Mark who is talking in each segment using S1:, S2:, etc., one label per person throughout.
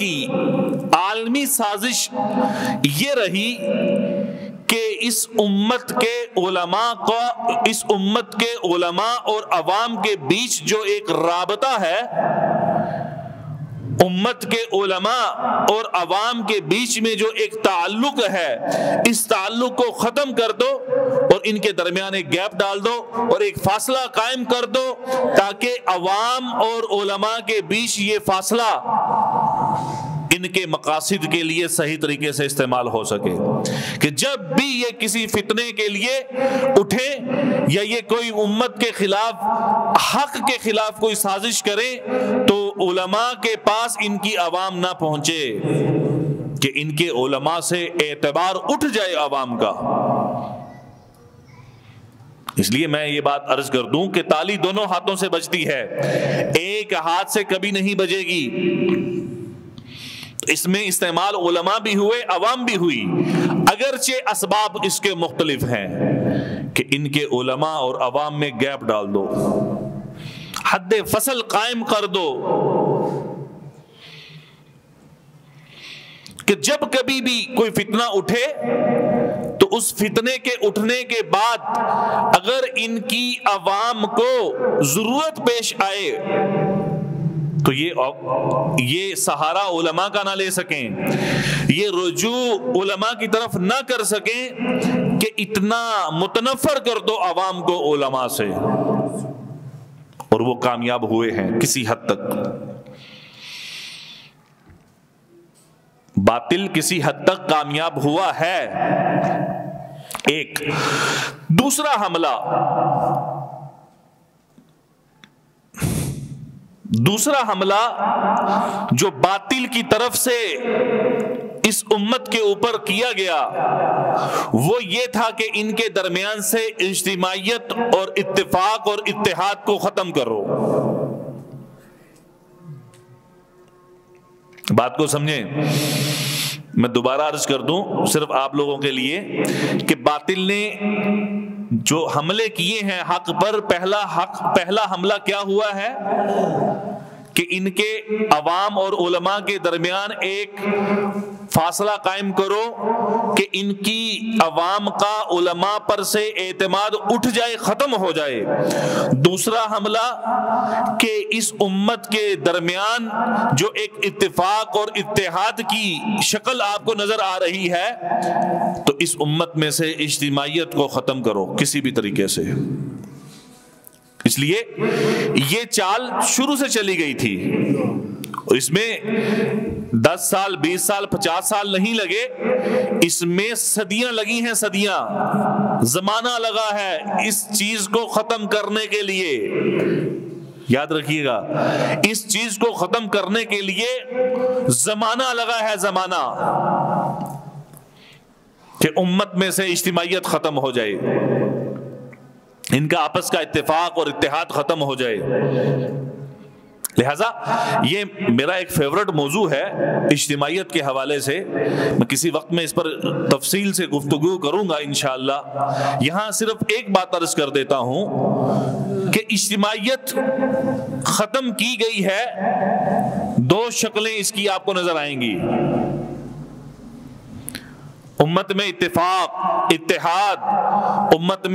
S1: کی عالمی سازش یہ رہی کہ اس امت کے علماء اور عوام کے بیچ جو ایک رابطہ ہے، امت کے علماء اور عوام کے بیچ میں جو ایک تعلق ہے، اس تعلق کو ختم کر دو اور ان کے درمیان ایک گیپ ڈال دو اور ایک فاصلہ قائم کر دو، تاکہ عوام اور علماء کے بیچ یہ فاصلہ ان کے مقاصد کے لیے صحیح طریقے سے استعمال ہو سکے، کہ جب بھی یہ کسی فتنے کے لیے اٹھے یا یہ کوئی امت کے خلاف، حق کے خلاف کوئی سازش کرے، تو علماء کے پاس ان کی عوام نہ پہنچے، کہ ان کے علماء سے اعتبار اٹھ جائے عوام کا۔ اس لیے میں یہ بات عرض کر دوں کہ تالی دونوں ہاتھوں سے بجتی ہے، ایک ہاتھ سے کبھی نہیں بجے گی۔ اس میں استعمال علماء بھی ہوئے، عوام بھی ہوئی، اگرچہ اسباب اس کے مختلف ہیں، کہ ان کے علماء اور عوام میں گیپ ڈال دو، حد فصل قائم کر دو، کہ جب کبھی بھی کوئی فتنہ اٹھے تو اس فتنے کے اٹھنے کے بعد اگر ان کی عوام کو ضرورت پیش آئے تو یہ سہارا علماء کا نہ لے سکیں، یہ رجوع علماء کی طرف نہ کر سکیں کہ اتنا متنفر کر دو عوام کو علماء سے، اور وہ کامیاب ہوئے ہیں کسی حد تک۔ باطل کسی حد تک کامیاب ہوا ہے۔ ایک دوسرا حملہ جو باطل کی طرف سے اس امت کے اوپر کیا گیا وہ یہ تھا کہ ان کے درمیان سے اجتماعیت اور اتفاق اور اتحاد کو ختم کرو۔ بات کو سمجھیں، میں دوبارہ عرض کر دوں صرف آپ لوگوں کے لیے، کہ باطل نے جو حملے کیے ہیں حق پر، پہلا حملہ کیا ہوا ہے کہ ان کے عوام اور علماء کے درمیان ایک فاصلہ قائم کرو کہ ان کی عوام کا علماء پر سے اعتماد اٹھ جائے، ختم ہو جائے۔ دوسرا حملہ کہ اس امت کے درمیان جو ایک اتفاق اور اتحاد کی شکل آپ کو نظر آ رہی ہے تو اس امت میں سے اجتماعیت کو ختم کرو کسی بھی طریقے سے۔ اس لیے یہ چال شروع سے چلی گئی تھی، اس میں 10 سال 20 سال 50 سال نہیں لگے، اس میں صدیاں لگی ہیں، صدیاں زمانہ لگا ہے اس چیز کو ختم کرنے کے لیے۔ یاد رکھیے گا، اس چیز کو ختم کرنے کے لیے زمانہ لگا ہے، زمانہ، کہ امت میں سے اجتماعیت ختم ہو جائے، ان کا آپس کا اتفاق اور اتحاد ختم ہو جائے۔ لہذا یہ میرا ایک فیورٹ موضوع ہے اجتماعیت کے حوالے سے، میں کسی وقت میں اس پر تفصیل سے گفتگو کروں گا انشاءاللہ۔ یہاں صرف ایک بات عرض کر دیتا ہوں کہ اجتماعیت ختم کی گئی ہے، دو شکلیں اس کی آپ کو نظر آئیں گی، امت میں اتفاق، اتحاد، امت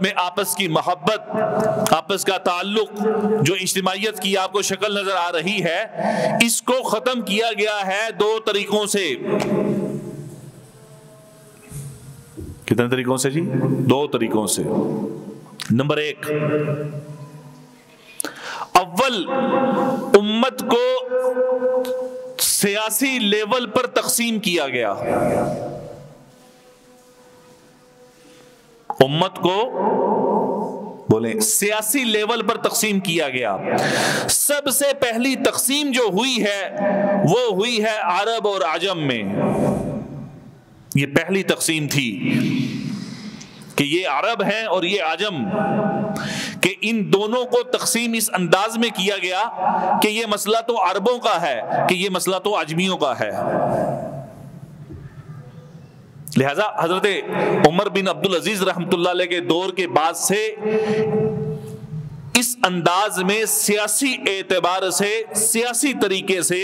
S1: میں آپس کی محبت، آپس کا تعلق، جو اجتماعیت کی آپ کو شکل نظر آ رہی ہے، اس کو ختم کیا گیا ہے دو طریقوں سے۔ کتنے طریقوں سے جی؟ دو طریقوں سے۔ نمبر ایک، اول امت کو سیاسی لیول پر تقسیم کیا گیا، امت کو بولیں سیاسی لیول پر تقسیم کیا گیا۔ سب سے پہلی تقسیم جو ہوئی ہے وہ ہوئی ہے عرب اور عجم میں، یہ پہلی تقسیم تھی کہ یہ عرب ہیں اور یہ عجم، کہ ان دونوں کو تقسیم اس انداز میں کیا گیا کہ یہ مسئلہ تو عربوں کا ہے، کہ یہ مسئلہ تو عجمیوں کا ہے۔ لہذا حضرت عمر بن عبدالعزیز رحمۃ اللہ علیہ کے دور کے بعد سے اس انداز میں سیاسی اعتبار سے، سیاسی طریقے سے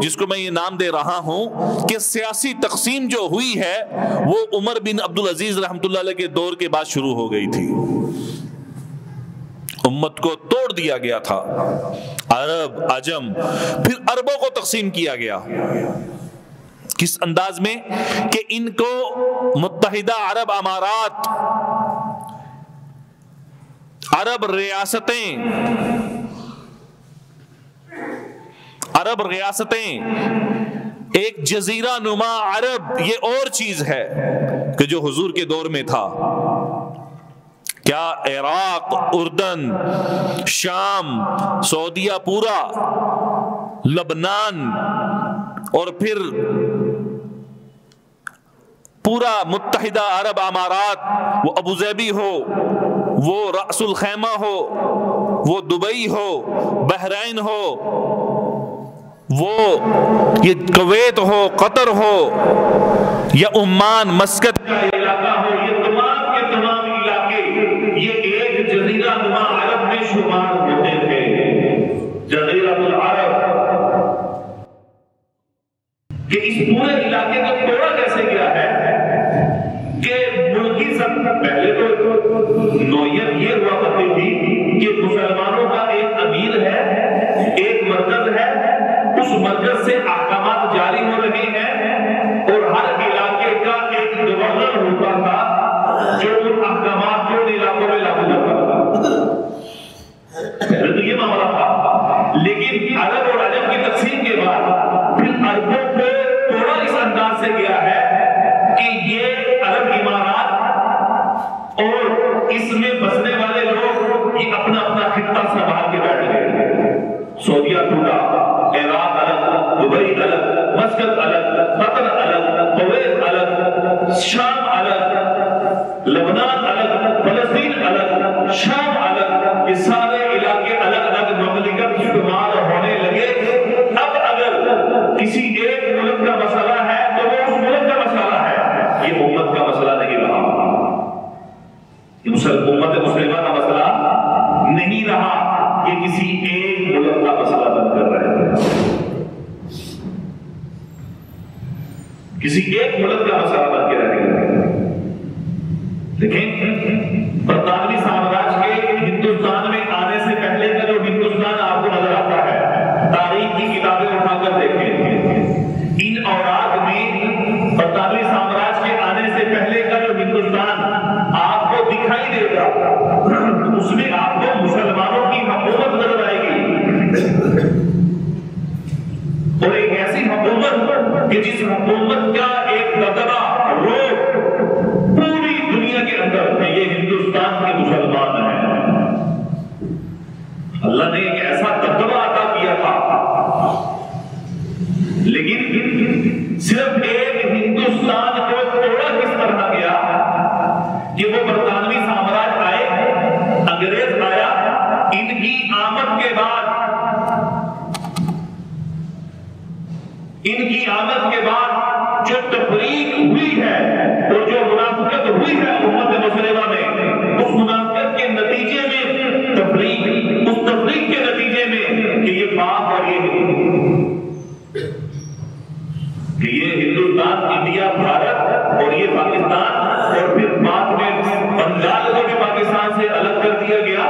S1: جس کو میں یہ نام دے رہا ہوں کہ سیاسی تقسیم جو ہوئی ہے وہ عمر بن عبدالعزیز رحمۃ اللہ علیہ کے دور کے بعد شروع ہو گئی تھی۔ امت کو توڑ دیا گیا تھا، عرب، عجم، پھر عربوں کو تقسیم کیا گیا۔ کس انداز میں کہ ان کو متحدہ عرب امارات، عرب ریاستیں، ایک جزیرہ نما عرب، یہ اور چیز ہے کہ جو حضور کے دور میں تھا۔ کیا عراق، اردن، شام، سعودیہ پورا، لبنان، اور پھر پورا متحدہ عرب امارات، وہ ابوظہبی ہو، وہ رأس الخیمہ ہو، وہ دبئی ہو، بحرین ہو، وہ یہ کویت ہو، قطر ہو، یا عمان، مسقط کا علاقہ ہو، یہ تمام کے تمام علاقے یہ ایک جزیرہ نما عرب میں شمار ہوتے تھے، جزیرۃ العرب۔ کہ اس پورے علاقے کو توڑا کیسے گیا ہے کہ ملکی سب پہلے تو نوعیت یہ ہوا کرتی تھی کہ مسلمانوں کا ایک امیر ہے، ایک مرکز ہے، اس مرکز سے احکامات جاری ہو رہے ہیں، اور ہر علاقے کا ایک گورنر ہوتا تھا جو ان احکامات کو علاقوں میں لاگو کرتا تھا۔ پہلے تو یہ معاملہ تھا، لیکن عرب اور عجم کی تقسیم کے بعد پھر عربوں کو توڑا اس انداز سے گیا ہے کہ یہ عرب امارات اور اس میں بسنے والے لوگ یہ اپنا اپنا خطہ سنبھال کے بیٹھ گئے۔ سعودیہ ٹوٹا، عراق الگ، دبئی الگ، مسقط الگ، قطر الگ، کویت الگ، شام الگ، لبنان الگ، فلسطین الگ، شام الگ، یہ سارے علاقے الگ الگ مملکت شمار ہونے لگے۔ اب اگر کسی ایک ملک کا مسئلہ ہے تو وہ اس ملک کا مسئلہ ہے، یہ امت کا مسئلہ نہیں رہا، یہ امت مسلمہ کا مسئلہ نہیں رہا، یہ کسی ایک ملک کا مسئلہ بن کر رہے ہیں، کسی ایک ملک کا مسئلہ بن کے رہے ہیں۔ لیکن برطانوی سامراج کے ہندوستان میں آنے سے پہلے کا جو ہندوستان آپ کو نظر آتا ہے، تاریخ کی کتابیں اٹھا کر دیکھیں، ان اوراق میں برطانوی سامراج کے آنے سے پہلے کا جو ہندوستان آپ کو دکھائی دے گا، اس میں آپ کو مسلمانوں کی حکومت نظر آئے گی، اور ایک ایسی حکومت کہ جس حکومت کا ایک دبدبہ روب پوری دنیا کے اندر کہ یہ ہندوستان کے مسلمان ہیں۔ اللہ نے ایک ایسا دبدبہ عطا کیا تھا، لیکن صرف ایک ہندوستان کو توڑا کس طرح گیا کہ وہ برطانوی سامراج آئے، انگریز آیا، ان کی آمد کے بعد جو تفریق ہوئی ہے اور جو منافقت ہوئی ہے امت مسلمہ میں، اس منافقت کے نتیجے میں تفریق، اس تفریق کے نتیجے میں کہ یہ پاک اور یہ ہندوستان، انڈیا، بھارت اور یہ پاکستان، اور پھر بعد میں بنگال کو بھی پاکستان سے الگ کر دیا گیا،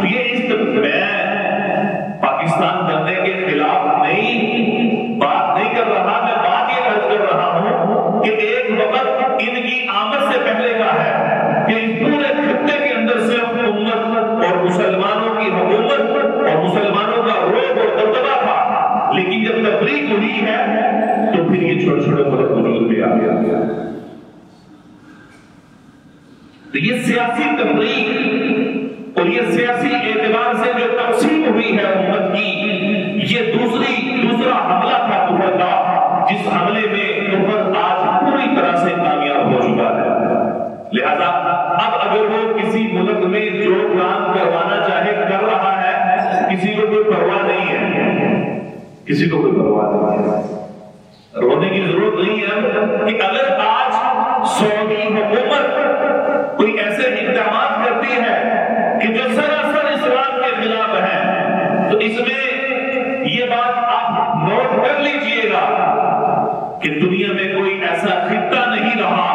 S1: تو یہ اس میں پاکستان بننے کے خلاف نہیں بات نہیں کر رہا، میں بات یہ عرض کر رہا ہوں کہ ایک وقت ان کی آمد سے پہلے کا ہے کہ اس پورے خطے کے اندر صرف امت اور مسلمانوں کی حکومت اور مسلمانوں کا روب اور دبدبہ تھا، لیکن جب تفریق ہوئی ہے تو پھر یہ چھوٹے چھوٹے ملک وجود میں آ گیا۔ تو یہ سیاسی تفریق اور یہ سیاسی اعتبار سے جو تقسیم ہوئی ہے امت کی، یہ دوسرا حملہ تھا کفر کا، جس حملے میں کفر آج پوری طرح سے کامیاب ہو چکا ہے۔ لہذا اب اگر وہ کسی ملک میں جو کام کروانا چاہے کر رہا ہے، کسی کو کوئی پرواہ نہیں ہے، کسی کو کوئی پرواہ نہیں ہے، رونے کی ضرورت نہیں ہے کہ اگر آج سعودی حکومت کوئی ایسے اقدامات کرتی ہے کہ جو کہ دنیا میں کوئی ایسا خطہ نہیں رہا،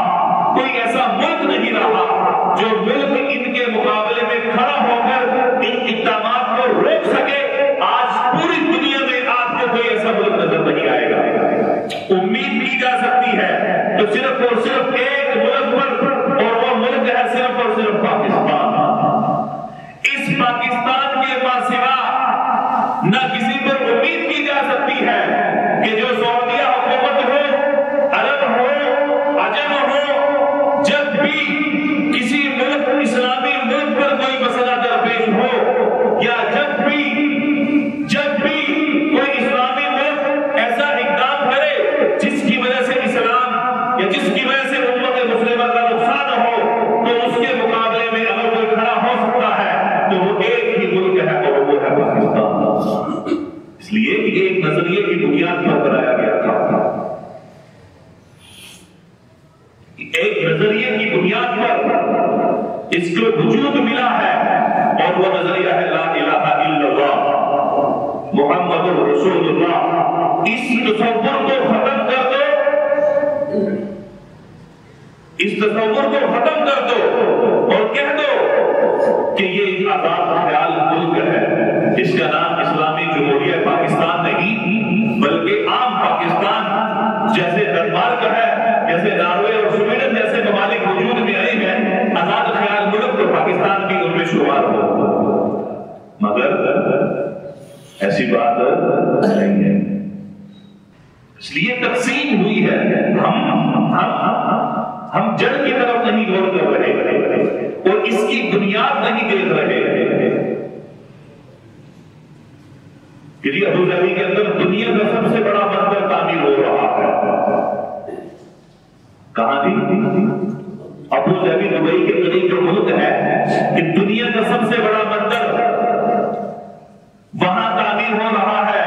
S1: کوئی ایسا ملک نہیں رہا جو ملک ان کے مقابلے میں کھڑا ہو کر ان اقدامات کو روک سکے۔ آج پوری دنیا میں آپ کو کوئی ایسا ملک نظر نہیں آئے گا۔ امید کی جا سکتی ہے تو صرف اور صرف ایک ملک پر، اور وہ ملک ہے صرف اور صرف پاکستان۔ اس پاکستان کے ماسوا نہ کسی پر امید کی جا سکتی ہے کہ جو سعودیہ حکومت ہو، عرب ہو، عجم ہو، جب بھی کسی ملک اسلامی ملک پر کوئی مسئلہ درپیش ہو، یا جب بھی کوئی اسلامی ملک ایسا اقدام کرے جس کی وجہ سے اسلام یا جس کی وجہ سے امت مسلمہ کا نقصان ہو، تو اس کے مقابلے میں اگر کوئی کھڑا ہو سکتا ہے تو وہ ایک ہی ملک ہے اور وہ ہے پاکستان۔ اس لیے یہ ایک نظریے کی بنیاد پر بنایا گیا تھا، ایک نظریے کی بنیاد پر اس کو وجود ملا ہے، اور وہ نظریہ ہے لا الہ الا اللہ محمد رسول اللہ۔ اس تصور کو ختم کر دو، اس تصور کو ختم کر دو اور کہہ دو کہ یہ ایک آزاد خیال ملک ہے، اس کا نام اسلامی جمہوریہ پاکستان نہیں بلکہ عام پاکستان، جیسے ڈنمارک ہے، جیسے ناروے اور سویڈن جیسے ممالک وجود میں آئے ہیں، آزاد خیال ملک تو پاکستان بھی ان میں شمار ہو، مگر ایسی بات نہیں ہے۔ اس لیے تقسیم ہوئی ہے، ہم جڑ کی طرف نہیں غور کر رہے اور اس کی بنیاد نہیں دیکھ رہے کہ جی ابو ظبی کے اندر دنیا کا سب سے بڑا مندر تعمیر ہو رہا ہے۔ کہاں تھی؟ ابو ظبی دبئی کے قریب جو ملک ہے کہ دنیا کا سب سے بڑا مندر وہاں تعمیر ہو رہا ہے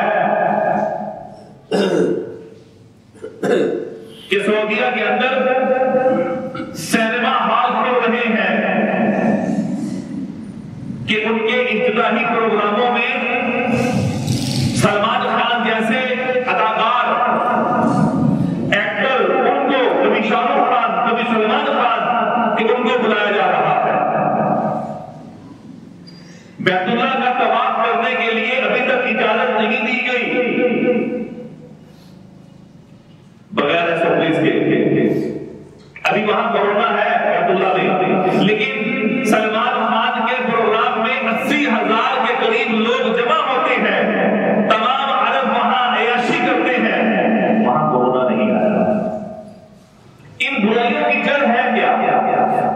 S1: کہ سعودیہ کے اندر سینما ہال کھول رہے ہیں کہ ان کے افتتاحی پروگراموں میں سلمان خان جیسے اداکار ایکٹر، ان کو کبھی شاہ رخ خان کبھی سلمان خان، کہ ان کو بلایا جا رہا ہے۔ بیت اللہ کا طواف کرنے کے لیے ابھی تک اجازت نہیں دی گئی بغیر ایسے کے۔ ابھی وہاں کورونا ہے بیت اللہ میں، لیکن سلمان خان کے پروگرام میں 80,000 کے قریب لوگ جمع ہوتے ہیں، تمام عرب وہاں عیاشی کرتے ہیں، وہاں کورونا نہیں آیا۔ ان برائیوں کی جڑ ہے کیا؟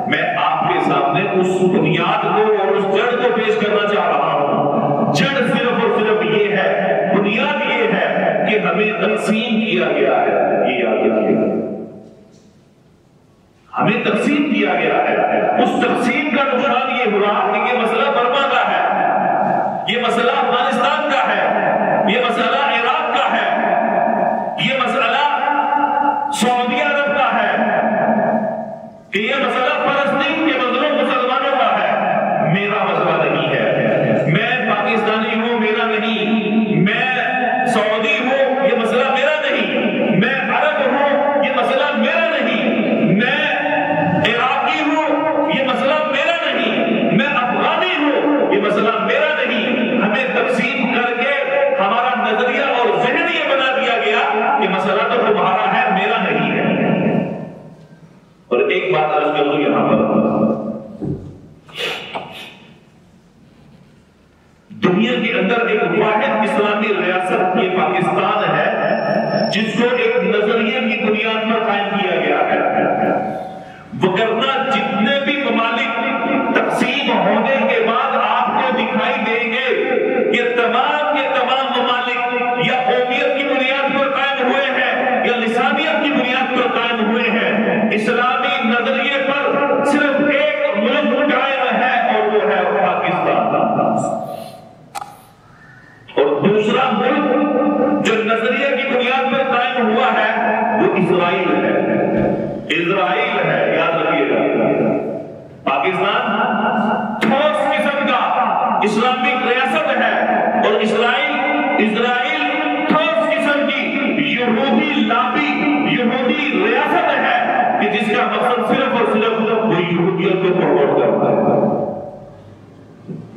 S1: میں آپ کے سامنے اس بنیاد کو اور اس جڑ کو پیش کرنا چاہ رہا ہوں۔ جڑ صرف اور صرف یہ ہے، بنیاد یہ ہے کہ ہمیں تقسیم کیا گیا ہے۔ یہ یاد رکھیے، ہمیں تقسیم کیا گیا ہے۔ اس تقسیم کا نقصان یہ ہوا کہ یہ مسئلہ برما کا ہے، یہ مسئلہ افغانستان کا ہے، یہ مسئلہ عراق کا ہے، یہ مسئلہ سعودی عرب کا ہے، کہ یہ مسئلہ فلسطین کے مظلوم مسلمانوں کا ہے۔ میرا مسئلہ نہیں ہے، میں پاکستانی ہوں، میرا نہیں، میں سعودی ہوں، یہ مسئلہ میرا نہیں، میں عرب ہوں، یہ مسئلہ میرا نہیں، میں عراقی ہوں، یہ مسئلہ میرا نہیں، میں افغانی ہوں، یہ مسئلہ میرا نہیں۔ ہمیں تقسیم کر کے ہمارا نظریہ اور ذہن یہ بنا دیا گیا کہ مسئلہ تو تمہارا ہے، میرا نہیں ہے۔ اور ایک بات عرض کر دوں یہاں پر، دنیا کے اندر ایک واحد اسلامی ریاست یہ پاکستان ہے جس کو ایک نظریے کی بنیاد پر قائم کیا گیا ہے، وگرنہ جتنے بھی ممالک تقسیم ہونے کے بعد آپ کو دکھائی دیں گے یہ تمام کے تمام ممالک یا قومیت کی بنیاد پر قائم ہوئے ہیں یا لسانیت کی بنیاد پر قائم ہوئے ہیں۔ اسلامی نظریے پر صرف ایک ملک قائم ہے اور وہ ہے پاکستان، اور دوسرا ملک جو نظریے کی بنیاد پر قائم ہوا ہے وہ اسرائیل ہے۔ اسرائیل ہے، یاد رکھیے گا۔ پاکستان ٹھوس قسم کا اسلامک ریاست ہے اور اسرائیل ٹھوس قسم کی یہودی لابی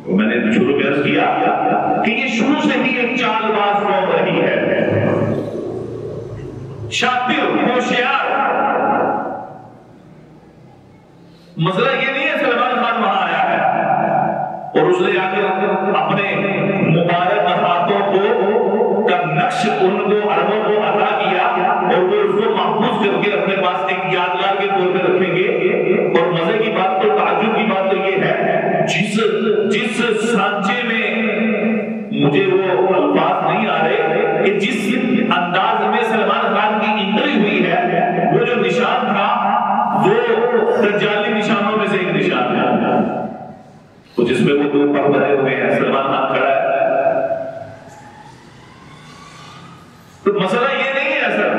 S1: میں نے شروع میں عرض کیا کہ یہ شروع سے ہی ایک چال باز قوم رہی ہے، شاطر، ہوشیار۔ مسئلہ یہ نہیں ہے سلمان خان وہاں آیا ہے اور اس نے آ کر اپنے مبارک ہاتھوں کو کا نقش ان کو عربوں کو عطا کیا اور وہ اس کو محفوظ کر کے اپنے پاس ایک یادگار کے طور پہ رکھیں گے۔ اور مزے کی بات تو، تعجب کی بات تو یہ ہے، جس سانچے میں مجھے وہ الفاظ نہیں آ رہے کہ جس انداز میں سلمان خان کی انٹری ہوئی ہے، وہ جو نشان تھا وہ دجالی نشانوں میں سے ایک نشان ہے، تو جس میں وہ دو پر بنے ہوئے ہیں، سلمان خان کھڑا ہے۔ تو مسئلہ یہ نہیں ہے سر،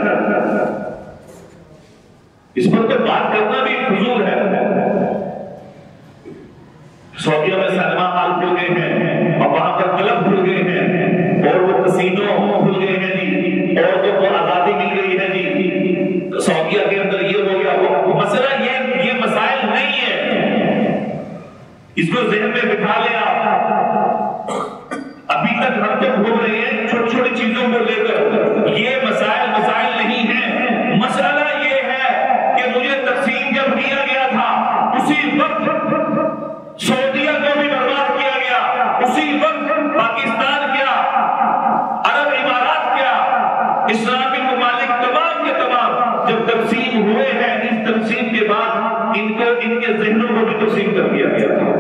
S1: اس پر تو بات کرنا بھی فضول ہے۔ سعودیہ میں سینما ہال کھل گئے ہیں اور وہاں پر کلب کھل گئے ہیں اور وہ کسینو کھل گئے ہیں جی، عورتوں کو آزادی مل گئی ہے جی، سعودیہ کے اندر یہ ہو گیا وہ۔ مسئلہ یہ مسائل نہیں ہے، اس کو ذہن میں بٹھا لیں آپ۔ ابھی تک ہم تو بھول رہے ہیں چھوٹی چھوٹی چیزوں کو لے کر، یہ مسائل نہیں ہیں۔ مسئلہ یہ ہے کہ مجھے تقسیم جب کیا گیا تھا اسی وقت سعودیہ کو بھی برباد کیا گیا، اسی وقت پاکستان کیا، عرب امارات کیا، اسلامی ممالک تمام کے تمام جب تقسیم ہوئے ہیں، اس تقسیم کے بعد ان کے ذہنوں کو بھی تقسیم کر دیا گیا تھا۔